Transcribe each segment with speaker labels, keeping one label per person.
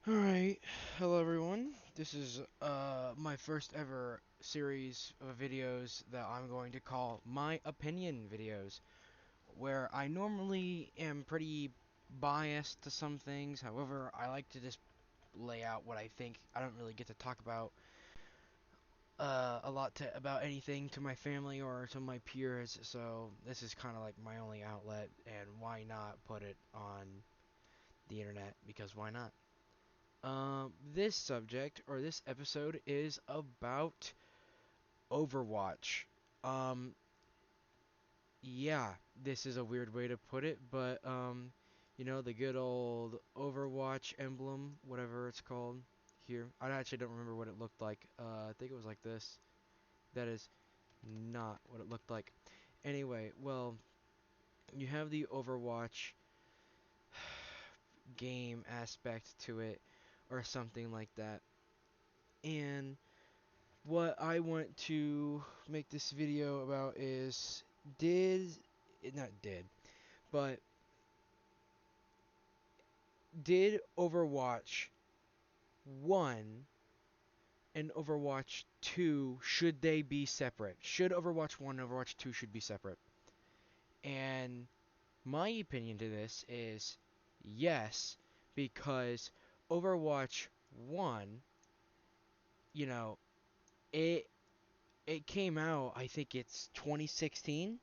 Speaker 1: Alright, hello everyone. This is my first ever series of videos that I'm going to call My Opinion videos, where I normally am pretty biased to some things. However, I like to just lay out what I think. I don't really get to talk about a lot about anything to my family or to my peers, so this is kind of like my only outlet, and why not put it on the internet? Because why not? This subject or this episode is about Overwatch. Um, yeah, this is a weird way to put it, but the good old Overwatch emblem, whatever it's called here. I actually don't remember what it looked like. I think it was like this. That is not what it looked like. Anyway, well, you have the Overwatch game aspect to it, or something like that, and what I want to make this video about is not did, but did Overwatch 1 and Overwatch 2, should they be separate? Should Overwatch 1 and Overwatch 2 should be separate? And my opinion to this is yes, because Overwatch 1, you know, it it came out, I think it's 2016.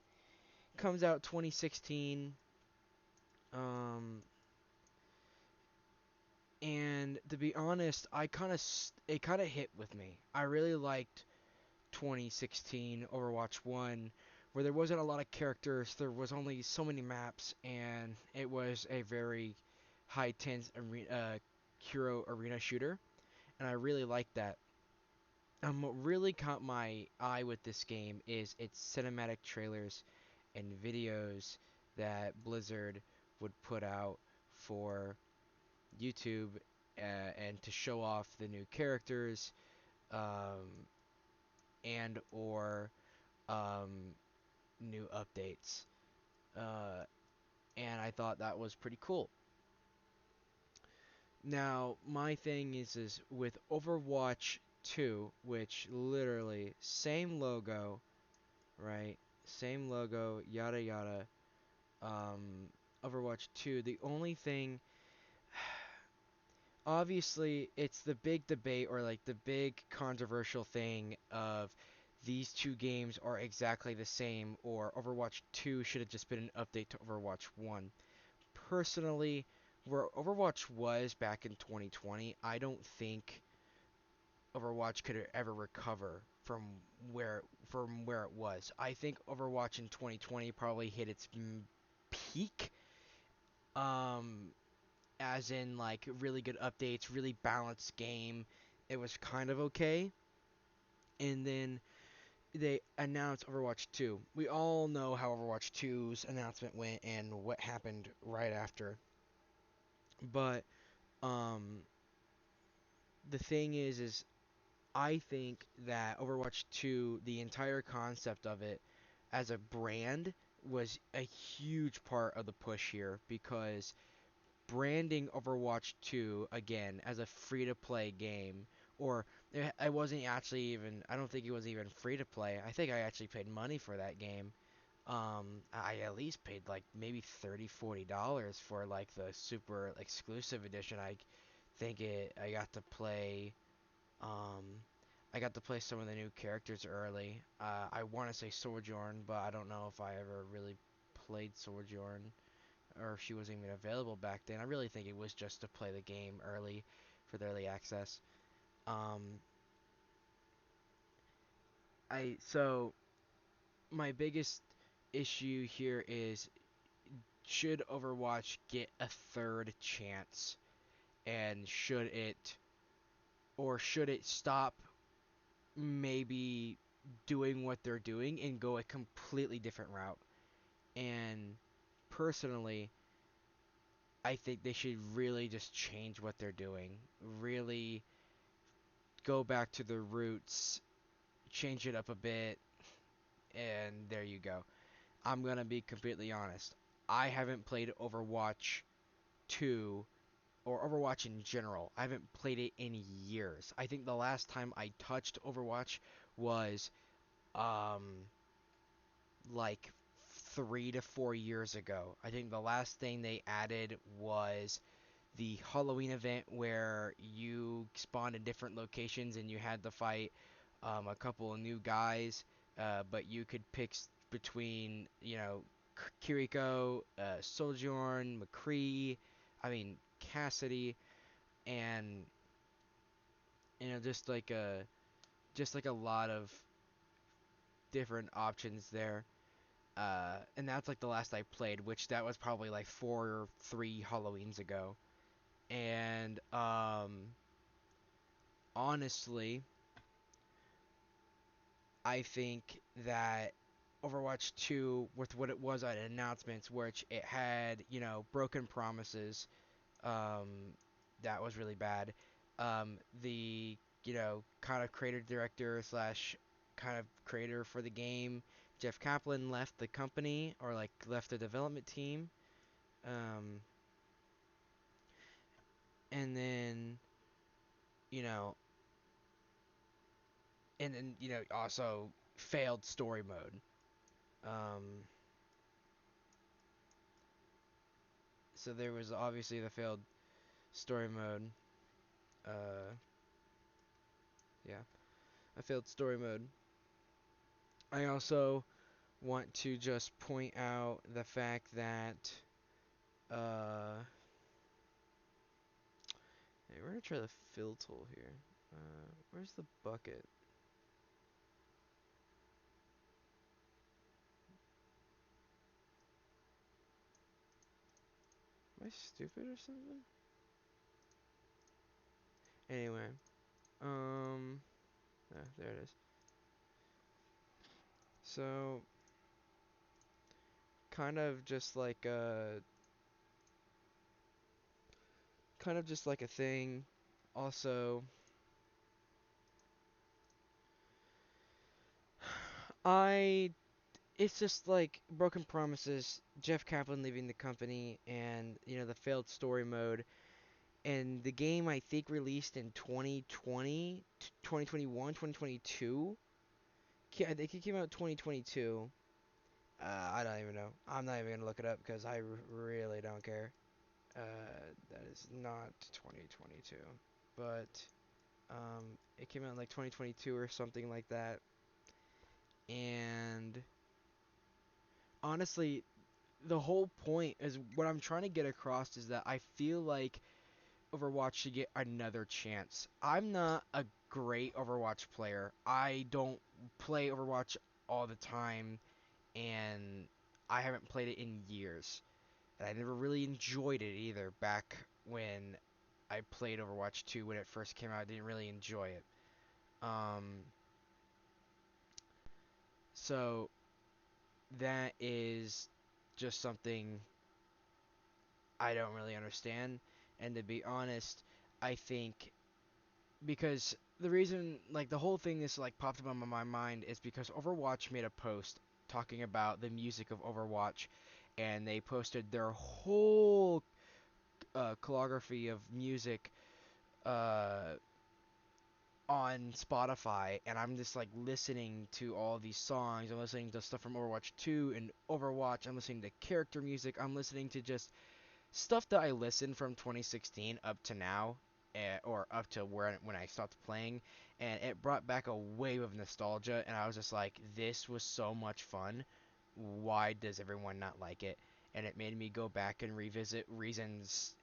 Speaker 1: Comes out 2016. Um, and to be honest, it kind of hit with me. I really liked 2016 Overwatch 1, where there wasn't a lot of characters, there was only so many maps, and it was a very high tense hero arena shooter, and I really liked that. What really caught my eye with this game is its cinematic trailers and videos that Blizzard would put out for YouTube, and to show off the new characters, um, and or um, new updates. Uh, and I thought that was pretty cool. Now, my thing is with Overwatch 2, which literally same logo, right? Same logo, yada yada. Overwatch 2, the only thing, obviously, it's the big debate, or like the big controversial thing of these two games are exactly the same, or Overwatch 2 should have just been an update to Overwatch 1. Personally, where Overwatch was back in 2020, I don't think Overwatch could ever recover from where it was. I think Overwatch in 2020 probably hit its peak, um as in like really good updates, really balanced game. It was kind of okay. And then they announced Overwatch 2. We all know how Overwatch 2's announcement went and what happened right after. But um the thing is I think that Overwatch 2, the entire concept of it as a brand, was a huge part of the push here, because branding Overwatch 2 again as a free to play game, or I wasn't actually even, I don't think it was even free to play. I think I actually paid money for that game. I at least paid like maybe $30-$40 for like the super exclusive edition. I got to play, um I got to play some of the new characters early. I want to say Sojourn, but I don't know if I ever really played Sojourn, or if she wasn't even available back then. I really think it was just to play the game early for the early access. Um, so my biggest issue here is, should Overwatch get a third chance, and should it stop maybe doing what they're doing and go a completely different route? And personally, I think they should really just change what they're doing. Really go back to the roots, change it up a bit, and there you go. I'm gonna be completely honest. I haven't played Overwatch 2 or Overwatch in general. I haven't played it in years. I think the last time I touched Overwatch was um like 3 to 4 years ago. I think the last thing they added was the Halloween event where you spawned in different locations and you had to fight a couple of new guys, but you could pick between, Kiriko, Sojourn, McCree, I mean Cassidy, and just like a lot of different options there. And that's like the last I played, which that was probably like 4 or 3 Halloweens ago. And honestly, I think that Overwatch 2, with what it was at announcements, which it had, broken promises, um, that was really bad. The, kind of creator director slash kind of creator for the game, Jeff Kaplan, left the company, or like left the development team. Um, and then, you know, also failed story mode. Um, so there was obviously the failed story mode. Uh, yeah, a failed story mode. I also want to just point out the fact that hey, we're gonna try the fill tool here. Where's the bucket? Am I stupid or something? Anyway, there it is. So kind of just like a thing. Also, I it's just like broken promises, Jeff Kaplan leaving the company, and the failed story mode. And the game I think released in 2020, 2021, 2022. I think it came out 2022. I don't even know. I'm not even gonna look it up because I really don't care. That is not 2022, but it came out in like 2022 or something like that. And honestly, the whole point is what I'm trying to get across is that I feel like Overwatch should get another chance. I'm not a great Overwatch player. I don't play Overwatch all the time, and I haven't played it in years. And I never really enjoyed it either back when I played Overwatch 2 when it first came out. I didn't really enjoy it. Um, so that is just something I don't really understand. And to be honest, I think because the reason, like the whole thing is like popped up on my mind is because Overwatch made a post talking about the music of Overwatch, and they posted their whole calligraphy of music uh, on Spotify, and I'm just like listening to all these songs. I'm listening to stuff from Overwatch 2 and Overwatch. I'm listening to character music. I'm listening to just stuff that I listened from 2016 up to now, or up to when I stopped playing, and it brought back a wave of nostalgia. And I was just like, this was so much fun. Why does everyone not like it? And it made me go back and revisit reasons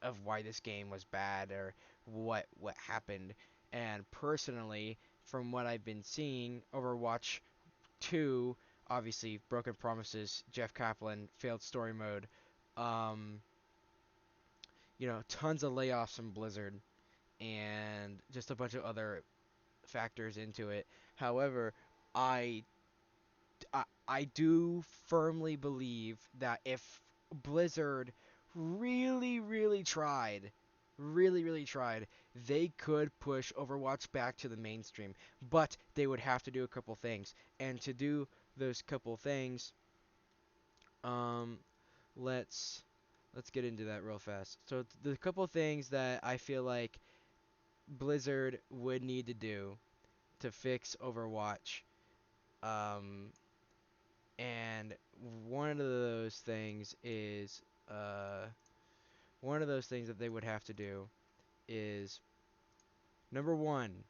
Speaker 1: of why this game was bad or what happened. And personally, from what I've been seeing, Overwatch 2, obviously broken promises, Jeff Kaplan, failed story mode. Um, Tons of layoffs from Blizzard and just a bunch of other factors into it. However, I, I do firmly believe that if Blizzard really tried, they could push Overwatch back to the mainstream. But they would have to do a couple things. And to do those couple things, um, let's let's get into that real fast. So the couple things that I feel like Blizzard would need to do to fix Overwatch, um, and one of those things is uh, one of those things that they would have to do is number one,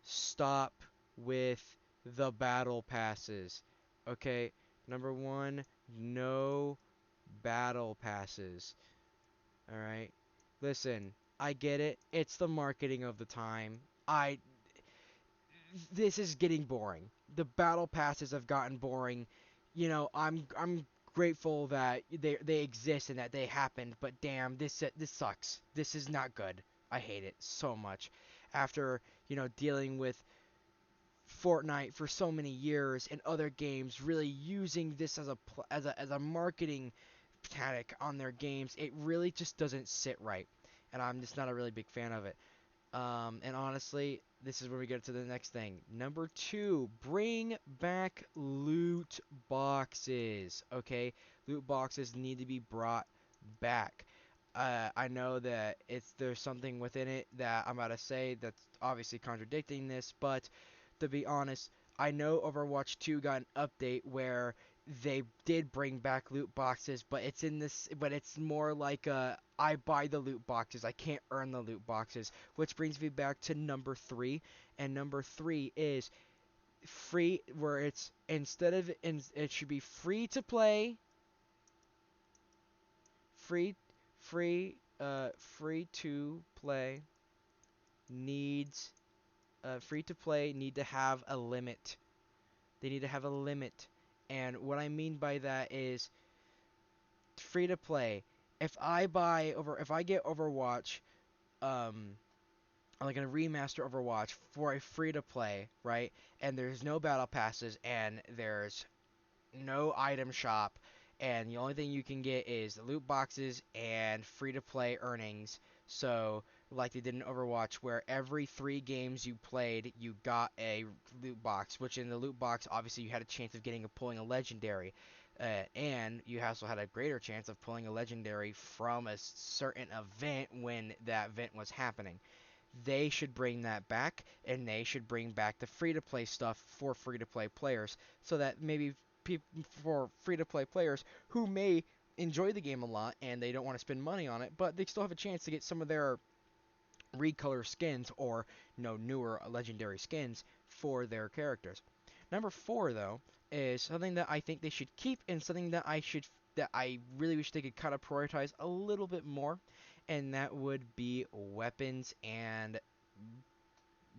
Speaker 1: stop with the battle passes. Okay, number one, no battle passes. All right. Listen, I get it. It's the marketing of the time. I This is getting boring. The battle passes have gotten boring. You know, I'm grateful that they exist and that they happened, but damn, this sucks. This is not good. I hate it so much. After, dealing with Fortnite for so many years and other games really using this as a marketing tactic on their games, it really just doesn't sit right. And I'm just not a really big fan of it. And honestly, this is where we get to the next thing. Number two, bring back loot boxes. Okay, loot boxes need to be brought back. I know that there's something within it that I'm about to say that's obviously contradicting this, but to be honest, I know Overwatch 2 got an update where they did bring back loot boxes, but it's more like I buy the loot boxes. I can't earn the loot boxes, which brings me back to number 3, and number 3 is free where it's it should be free to play, free free to play needs free to play need to have a limit. They need to have a limit. And what I mean by that is free to play. If I get Overwatch, um, like a remaster Overwatch for a free to play, right? And there's no battle passes and there's no item shop, and the only thing you can get is the loot boxes and free to play earnings. So, like they did in Overwatch, where every 3 games you played, you got a loot box, which in the loot box, obviously, you had a chance of pulling a legendary. And you also had a greater chance of pulling a legendary from a certain event when that event was happening. They should bring that back, and they should bring back the free to play stuff for free to play players, so that maybe for free to play players who may enjoy the game a lot and they don't want to spend money on it, but they still have a chance to get some of their recolor skins or newer legendary skins for their characters. Number 4 though is something that I think they should keep and something that I really wish they could kind of prioritize a little bit more, and that would be weapons and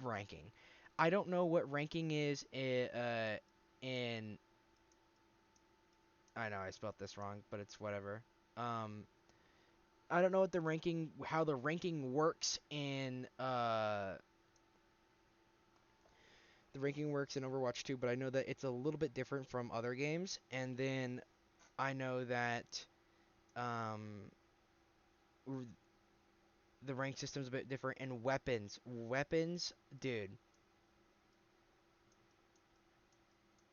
Speaker 1: ranking. I don't know what ranking is in I know I spelled this wrong, but it's whatever. Um, I don't know how the ranking works in the ranking works in Overwatch 2, but I know that it's a little bit different from other games. And then I know that um, the rank system's a bit different. And weapons, dude,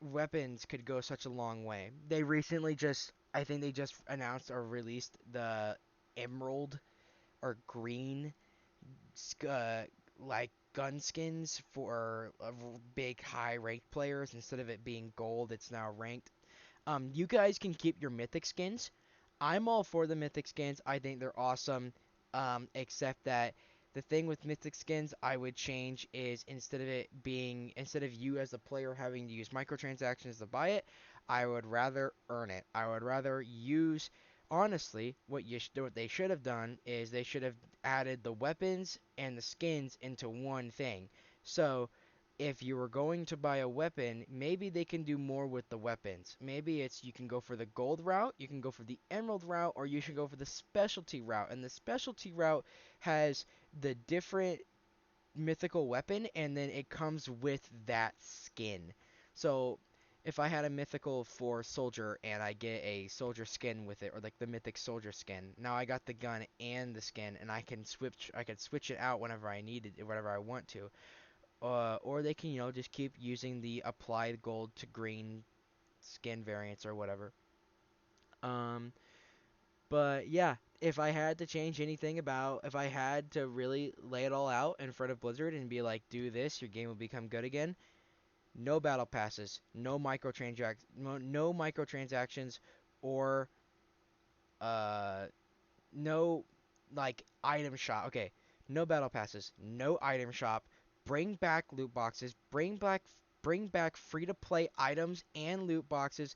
Speaker 1: weapons could go such a long way. I think they just announced or released the emerald or green uh, like gun skins for big high ranked players. Instead of it being gold, it's now ranked. You guys can keep your mythic skins. I'm all for the mythic skins. I think they're awesome. Except that the thing with mythic skins I would change is instead of you as a player having to use microtransactions to buy it, I would rather earn it. I would rather use honestly what they should have done is they should have added the weapons and the skins into one thing. So if you were going to buy a weapon, maybe they can do more with the weapons. Maybe it's you can go for the gold route, you can go for the emerald route, or you should go for the specialty route. And the specialty route has the different mythical weapon, and then it comes with that skin. So if I had a mythical for soldier and I get a soldier skin with it, or like the mythic soldier skin, now I got the gun and the skin, and I can switch it out whenever I need it, whenever I want to. Or they can, just keep using the applied gold to green skin variants or whatever. Um, But yeah, if I had to change anything about, if I had to really lay it all out in front of Blizzard and be like, do this, your game will become good again. No battle passes, no microtransactions, or uh, no like item shop. Okay, no battle passes, no item shop. Bring back loot boxes. Bring back free to play items and loot boxes.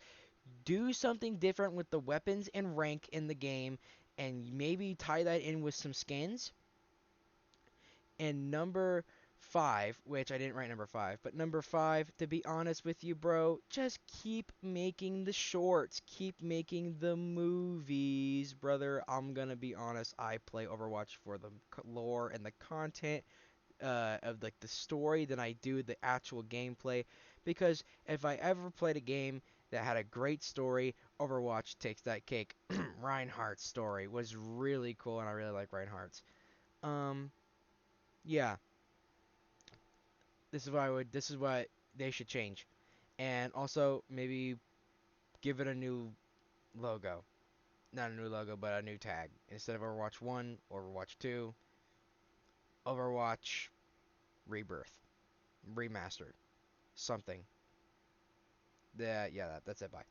Speaker 1: Do something different with the weapons and rank in the game, and maybe tie that in with some skins. And number five, which I didn't write number five, but number five, to be honest with you, bro, just keep making the shorts, keep making the movies, brother. I'm gonna be honest, I play Overwatch for the lore and the content of like the story than I do the actual gameplay. Because if I ever played a game that had a great story, Overwatch takes that cake. Reinhardt's story was really cool, and I really like Reinhardt's. Um, yeah, this is what they should change. And also maybe give it a new logo. Not a new logo, but a new tag. Instead of Overwatch 1, Overwatch 2, Overwatch Rebirth, Remastered, something. Yeah, that's it. Bye.